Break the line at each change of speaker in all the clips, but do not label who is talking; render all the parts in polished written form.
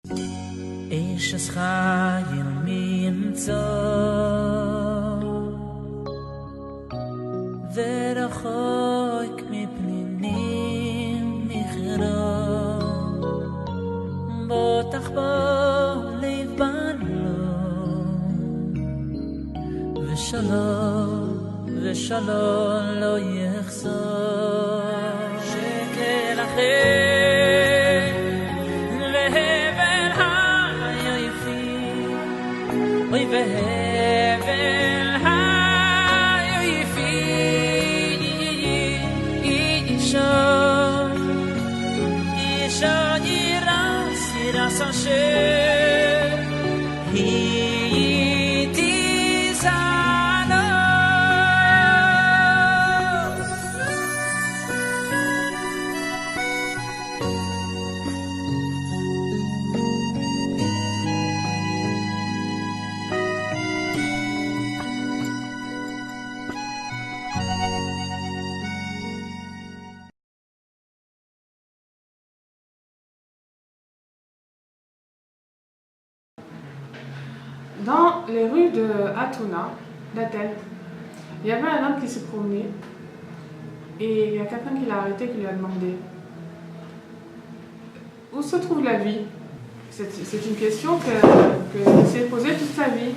אשת חיל מי ימצא ורחוק מפנינים נכרה בוטח בו לב בנו ושלום לא יחזור שקל אחר והבל היפי אוי והבל היפי אישה ירס אשר היא תזענו
Dans les rues de Atuna, d'Athènes, il y avait un homme qui se promenait et il y a quelqu'un qui l'a arrêté, qui lui a demandé où se trouve la vie. C'est une question qu'il s'est posée toute sa vie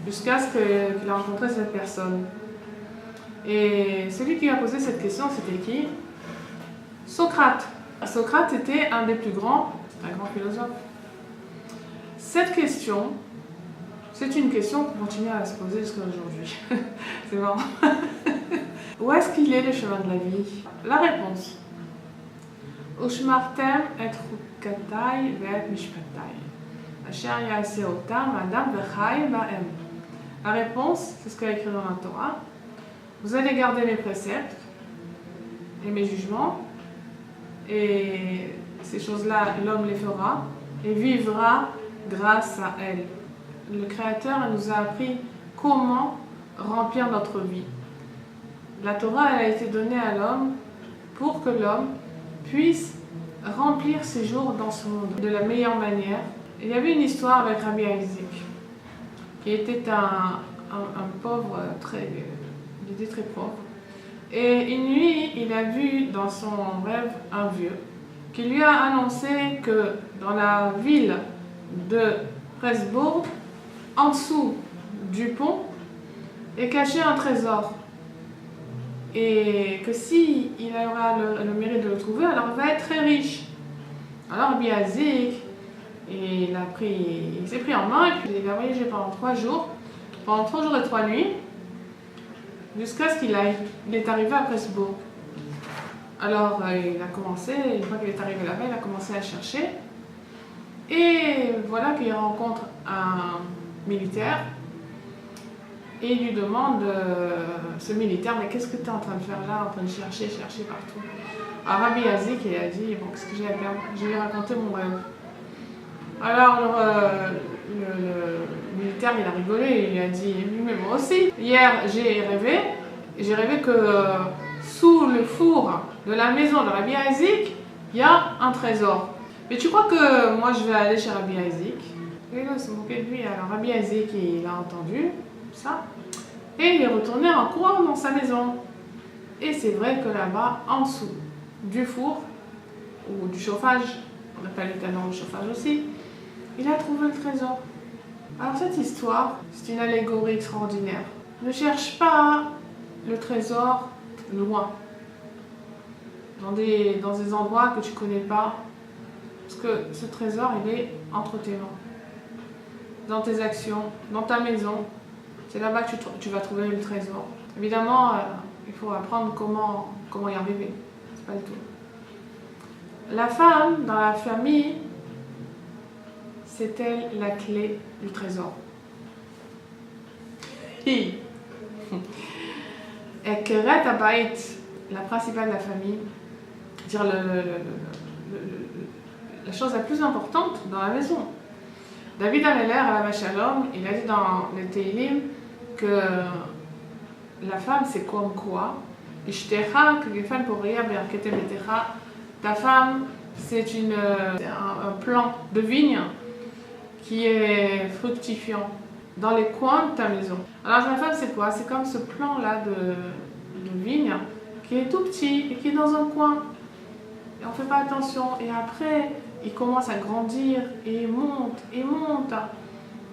jusqu'à ce qu'il a rencontré cette personne. Et celui qui a posé cette question, c'était qui? Socrate. Socrate était un des plus grands, un grand philosophe. Cette question, c'est une question qu'on continue à se poser jusqu'à aujourd'hui. C'est marrant. Où est-ce qu'il est le chemin de la vie? La réponse. Ushmartem et chukatay ve'et mishpatay. Asher ya'aseh otam adam v'chai ba'em. La réponse, c'est ce qu'il y a écrit dans la Torah. Vous allez garder mes préceptes et mes jugements, et ces choses-là, l'homme les fera et vivra grâce à elles. Le Créateur nous a appris comment remplir notre vie. La Torah elle a été donnée à l'homme pour que l'homme puisse remplir ses jours dans ce monde de la meilleure manière. Il y avait une histoire avec Rabbi Isaac, qui était un pauvre, il était très pauvre. Et une nuit, il a vu dans son rêve un vieux qui lui a annoncé que dans la ville de Presbourg, en dessous du pont, est caché un trésor. Et que si il aura le mérite de le trouver, alors il va être très riche. Alors Biazik, il s'est pris en main et puis il a voyagé pendant 3 jours et 3 nuits, jusqu'à ce qu'il est arrivé à Presbourg. Alors il a commencé, une fois qu'il est arrivé là-bas, il a commencé à chercher. Et voilà qu'il rencontre un militaire et il lui demande, ce militaire, mais qu'est-ce que tu es en train de faire là, en train de chercher partout? Alors Rabbi Isaac, il a dit, bon, qu'est-ce que j'ai à faire? Je vais lui raconter mon rêve. Alors le militaire, il a rigolé, il lui a dit, mais moi aussi, hier j'ai rêvé que sous le four de la maison de Rabbi Isaac, il y a un trésor. Mais tu crois que moi je vais aller chez Rabbi Isaac? Et là, il se moquait de lui. Alors Rabbi Isaac, il a entendu ça. Et il est retourné en courant dans sa maison. Et c'est vrai que là-bas, en dessous du four, ou du chauffage, on appelle l'éternel le chauffage aussi, il a trouvé le trésor. Alors cette histoire, c'est une allégorie extraordinaire. Ne cherche pas le trésor loin, dans des endroits que tu ne connais pas, parce que ce trésor, il est entre tes mains, dans tes actions, dans ta maison. C'est là-bas que tu vas trouver le trésor. Évidemment, il faut apprendre comment y arriver. C'est pas du tout. La femme, dans la famille, c'est elle la clé du trésor. Et Keret Abayit, la principale de la famille, dire la chose la plus importante dans la maison. David Ameller, à la Shalom, il a dit dans les Teilim que la femme c'est comme quoi, ta femme c'est un plant de vigne qui est fructifiant dans les coins de ta maison. Alors la femme, c'est quoi? C'est comme ce plant-là de vigne qui est tout petit et qui est dans un coin. Et on ne fait pas attention. Et après, il commence à grandir et il monte et monte.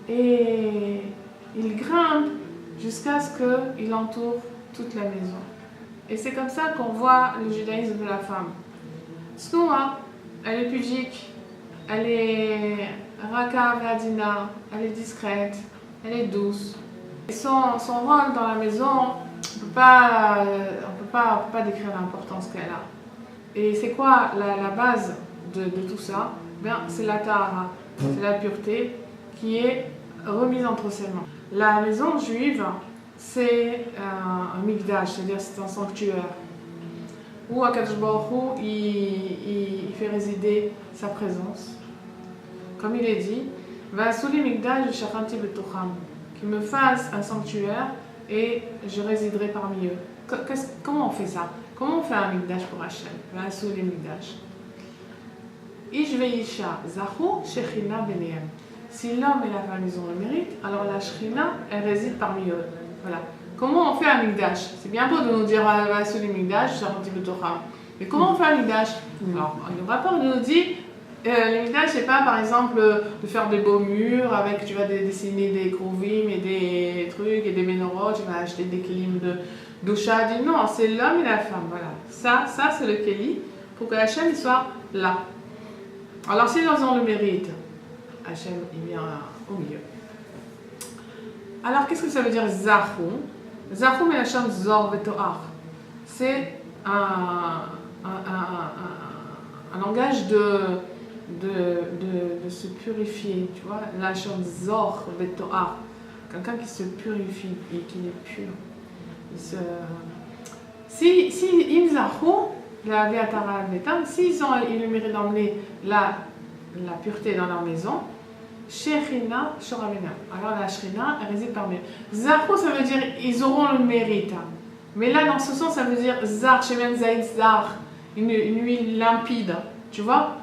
Et il grimpe jusqu'à ce qu'il entoure toute la maison. Et c'est comme ça qu'on voit le judaïsme de la femme. Snoua, elle est pudique, elle est raka vadina, elle est discrète, elle est douce. Et son rôle dans la maison, on peut pas décrire l'importance qu'elle a. Et c'est quoi la base de tout ça? Bien, c'est la tahara, c'est la pureté qui est remise entre ses mains. La maison juive, c'est un mikdash, c'est-à-dire c'est un sanctuaire où Akadosh Baruch Hu, il fait résider sa présence. Comme il est dit, Va'asuli mikdash shachanti betocham, qu'il me fasse un sanctuaire et je résiderai parmi eux. Comment on fait ça? Comment on fait un mikdash pour Hachem? Va'asuli mikdash. Ish ve'isha zahu shechina benehem. Si l'homme et la femme ils ont le mérite, alors la Shrina, elle réside parmi eux. Voilà. Comment on fait un mikdash? C'est bien beau de nous dire sur les mikdash, mais comment on fait un mikdash? Alors, le rapport nous dit les mikdash, c'est pas par exemple de faire des beaux murs avec, tu vas dessiner des krouvim et des trucs et des menorot, tu vas acheter des kelim de doucha. Non, c'est l'homme et la femme. Voilà. Ça c'est le keli pour que Hachem soit là. Alors, si ils ont le mérite, Hachem il vient au milieu. Alors, qu'est-ce que ça veut dire Zahou? Zahou mais Hachem Zor Vetoar. C'est un langage de se purifier, tu vois. Hachem Zor Vetoar. Quelqu'un qui se purifie et qui est pur. Si Im Zahou, la Beatara Betam, s'ils ont le mérite d'emmener la pureté dans leur maison, Shechina Shoravena. Alors la Shrina, elle réside parmi eux. Zahou, ça veut dire ils auront le mérite. Mais là, dans ce sens, ça veut dire Zar, Shemen Zaïd Zar, une huile limpide. Tu vois?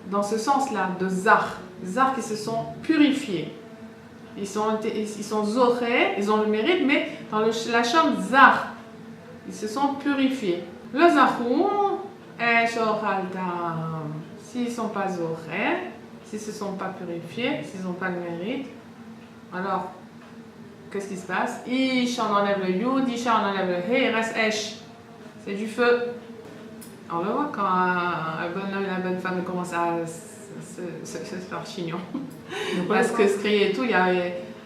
Dans ce sens-là, de Zar. Zar qui se sont purifiés. Ils sont zorés, ils ont le mérite, mais dans la chambre Zar, ils se sont purifiés. Le Zahou, s'ils ne sont pas zorés, s'ils ne se sont pas purifiés, s'ils n'ont pas le mérite, alors, qu'est-ce qui se passe? Isha on enlève le yud, Isha on enlève le he, il reste esh. C'est du feu. On le voit quand un bon homme et une bonne femme commencent à se faire chignon. Parce que se crier et tout,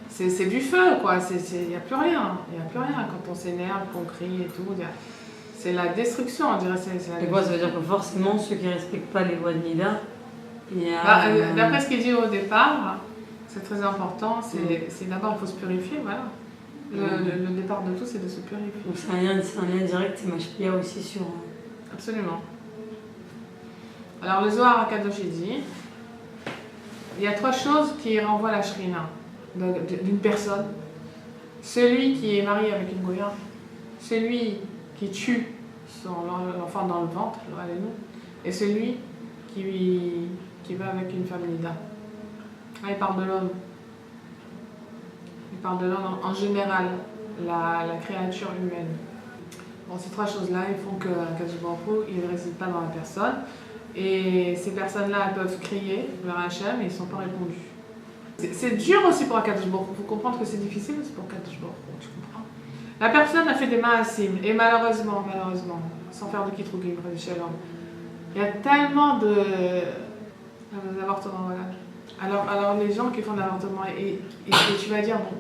c'est du feu, quoi. Il n'y a plus rien. Il n'y a plus rien quand on s'énerve, qu'on crie et tout. C'est la destruction, on dirait.
Et quoi, ça veut dire que forcément, ceux qui ne respectent pas les lois de Nida,
d'après ce qu'il dit au départ, c'est très important, c'est d'abord il faut se purifier, voilà. Le départ de tout, c'est de se purifier.
Donc c'est un lien direct, c'est Mashpia aussi sur...
Absolument. Alors le Zohar HaKadosh dit, il y a 3 choses qui renvoient la Shrina d'une personne. Celui qui est marié avec une goya, celui qui tue l'enfant dans le ventre, et celui qui va avec une femme nida. Là, il parle de l'homme. Il parle de l'homme en général, la créature humaine. Bon, ces 3 choses-là, ils font que Akadosh Baruch Hu, il ne réside pas dans la personne. Et ces personnes-là, elles peuvent crier vers Hachem et ils ne sont pas répondus. C'est dur aussi pour Akadosh Baruch Hu. Il faut comprendre que c'est difficile aussi pour Akadosh Baruch Hu, tu comprends? La personne a fait des maasim, et malheureusement, sans faire de kitrugim, il y a tellement d'avortements, voilà. Alors les gens qui font de l'avortement, et tu vas dire, bon,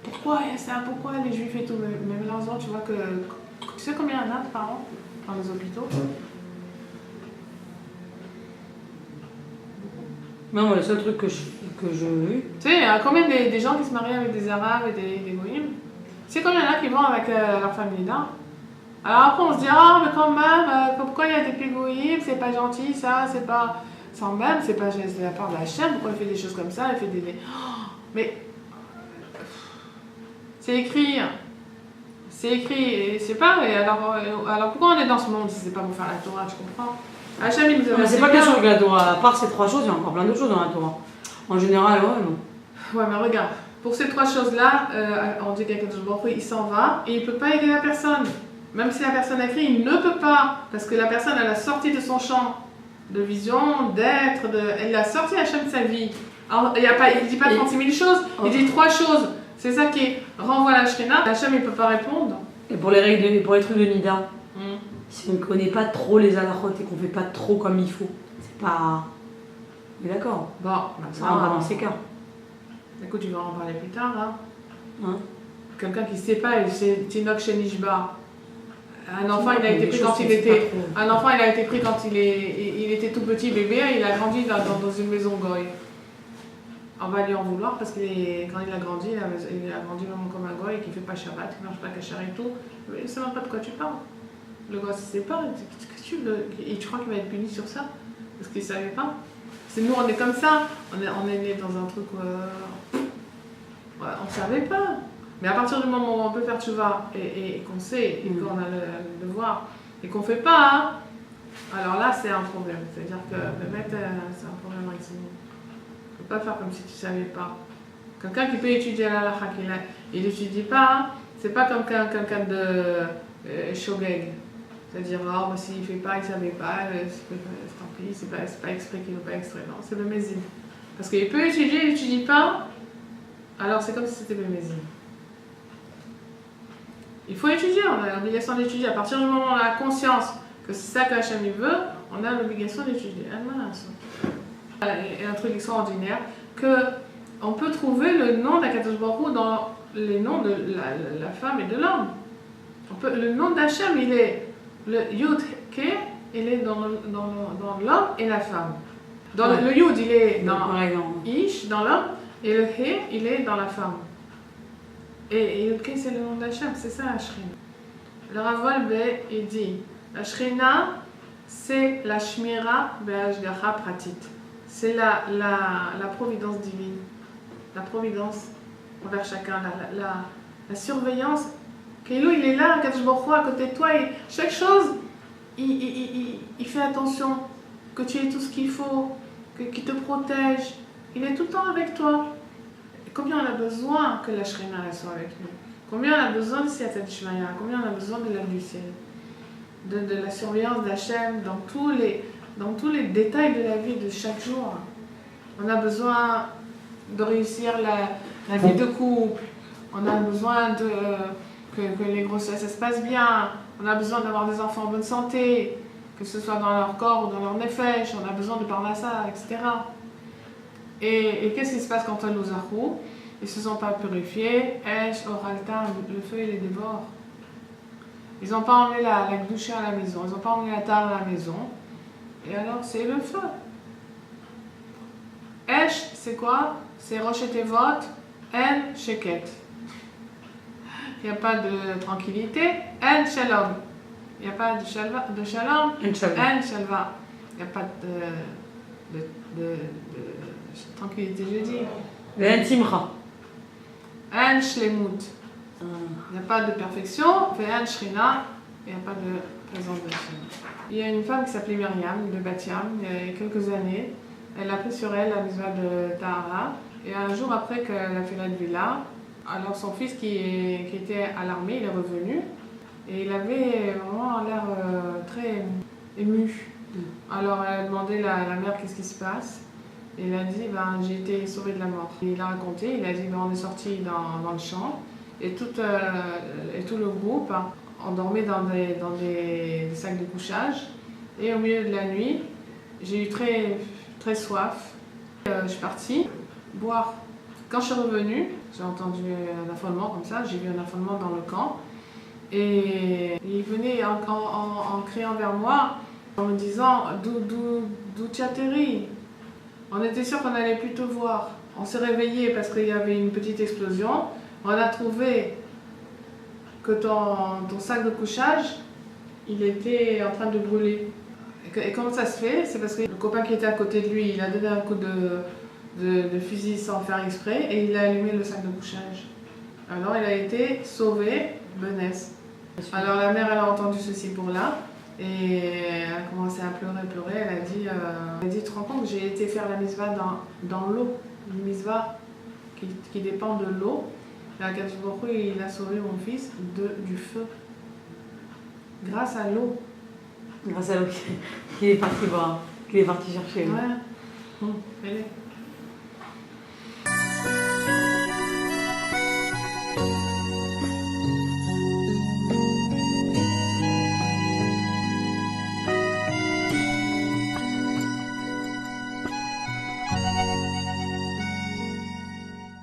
pourquoi il y a ça, pourquoi les juifs et tout, mais malheureusement, tu vois que, tu sais combien il y en a par an dans les hôpitaux?
Non, le seul truc que je vu.
Tu sais, il y a combien des gens qui se marient avec des arabes et des goïms? Tu sais combien il y en a qui vont avec leur famille là? Alors après on se dit, ah mais quand même, pourquoi il y a des pégoïms, c'est pas gentil, ça, c'est pas... Sans même, c'est pas de la part de la chaîne, pourquoi il fait des choses comme ça, il fait des... Oh, mais... C'est écrit, et c'est pas... Alors pourquoi on est dans ce monde si c'est pas pour faire la Torah, tu comprends? Hachem, il nous a
Mais c'est pas que sur la Torah. À part ces 3 choses, il y a encore plein d'autres choses dans la Torah. En général, ouais, non.
Ouais, mais regarde, pour ces 3 choses-là, on dit qu'Akadosh Baruch Hu, il s'en va et il ne peut pas aider la personne. Même si la personne a écrit, il ne peut pas. Parce que la personne, elle a sorti de son champ de vision, d'être, elle a sorti Hachem de sa vie. Alors, il ne dit pas 36 000 choses, il dit 3 choses. C'est ça qui renvoie à la Shrina. Hachem, il ne peut pas répondre.
Et pour les trucs de Nida, si on ne connaît pas trop les halachot et qu'on ne fait pas trop comme il faut, c'est pas... Mais d'accord.
Bon,
ça rentre dans ces cas.
Écoute, tu vas en parler plus tard.
Hein.
Quelqu'un qui ne sait pas, c'est Tinok Shenishba. Un enfant, il a été pris quand il était... Un enfant, il a été pris quand il était tout petit bébé, il a grandi dans une maison goy. On va lui en vouloir parce que quand il a grandi, il a grandi vraiment comme un goy et qu'il ne fait pas Shabbat, il ne mange pas Kachar et tout. Mais il ne sait même pas de quoi tu parles. Le gosse ne sait pas. Qu'est-ce que tu veux? Et tu crois qu'il va être puni sur ça? Parce qu'il ne savait pas. C'est nous, on est comme ça. On est né dans un truc où on ne savait pas. Mais à partir du moment où on peut faire tchouva et qu'on sait, et qu'on a le devoir, et qu'on ne fait pas, alors là, c'est un problème. C'est-à-dire que le maître, c'est un problème avec nous. Tu ne peux pas faire comme si tu ne savais pas. Quelqu'un qui peut étudier la halakha, il n'étudie pas, c'est pas comme quelqu'un de shogeg. C'est-à-dire, oh, bah, s'il ne fait pas, il ne savait pas, tant pis, c'est pas exprès qu'il ne veut pas extrait. Non, c'est le mézine. Parce qu'il peut étudier, il n'étudie pas, alors c'est comme si c'était le mézine. Il faut étudier, on a l'obligation d'étudier. À partir du moment où on a conscience que c'est ça que Hachem veut, on a l'obligation d'étudier. Et un truc extraordinaire, qu'on peut trouver le nom d'Akadosh Baruch Hu dans les noms de la femme et de l'homme. Le nom d'Hachem, il est le Yud Ke, il est dans l'homme et la femme. Le Yud, il est dans Ish, dans l'homme, et le He, il est dans la femme. Et Yud Ke, c'est le nom d'Hachem, c'est ça la Shrina. Le Rav Wolbe, il dit, la Shrina, c'est la Shmira Be'ashgacha Pratit. C'est la providence divine, la providence envers chacun, la surveillance. Kélo, il est là, Kadosh Baruch Hu, à côté de toi, et chaque chose, il fait attention que tu aies tout ce qu'il faut, qu'il te protège. Il est tout le temps avec toi. Et combien on a besoin que la Shrina soit avec nous? Combien on a besoin de Siyata Dishmaya? Combien on a besoin de l'aide du ciel? De la surveillance d'Hachem dans tous les détails de la vie de chaque jour. On a besoin de réussir la vie de couple. On a besoin que les grossesses se passent bien. On a besoin d'avoir des enfants en bonne santé, que ce soit dans leur corps ou dans leur nefesh. On a besoin de parnassa, etc. Et qu'est-ce qui se passe quand on nous a ils ne se sont pas purifiés. Esh, oralta, le feu, il les dévore. Ils n'ont pas emmené la gdoucha à la maison, ils n'ont pas emmené la tare à la maison. Et alors, c'est le feu. Esh, c'est quoi? C'est Rosh Tevot, En Sheket. Il n'y a pas de tranquillité. En Shalom. Il n'y a pas de shalom. En Shalva. Il n'y a pas de tranquillité, je dis.
En Simcha.
En Shlemut. Il n'y a pas de perfection. En Shrina. Il n'y a pas de présence de Shrina. Il y a une femme qui s'appelait Myriam de Batiam, il y a quelques années. Elle a pris sur elle la mitzvah de Tahara. Et un jour après qu'elle a fait la villa, alors son fils qui était à l'armée, il est revenu. Et il avait vraiment l'air très ému. Alors elle a demandé à la mère qu'est-ce qui se passe. Et il a dit, j'ai été sauvé de la mort. Et il a raconté, il a dit, on est sorti dans le champ. Et tout le groupe, on dormait dans des sacs de couchage. Et au milieu de la nuit, j'ai eu très, très soif. Je suis partie boire. Quand je suis revenue, j'ai entendu un affolement comme ça. J'ai vu un affolement dans le camp. Et il venait en criant vers moi, en me disant « D'où tu atterris ?» On était sûr qu'on allait plus te voir. On s'est réveillé parce qu'il y avait une petite explosion. On a trouvé que ton sac de couchage, il était en train de brûler. Et comment ça se fait? C'est parce que le copain qui était à côté de lui, il a donné un coup de fusil sans faire exprès et il a allumé le sac de couchage. Alors il a été sauvé, Benès. Alors la mère, elle a entendu ceci pour là. Et elle a commencé à pleurer. Elle a dit, tu te rends compte, j'ai été faire la misva dans l'eau. Une misva qui dépend de l'eau. Et Akadosh Baruch Hu, il a sauvé mon fils du feu. Grâce à l'eau.
Grâce à l'eau qu'il est parti voir, qu'il est parti chercher.
Ouais. Elle est.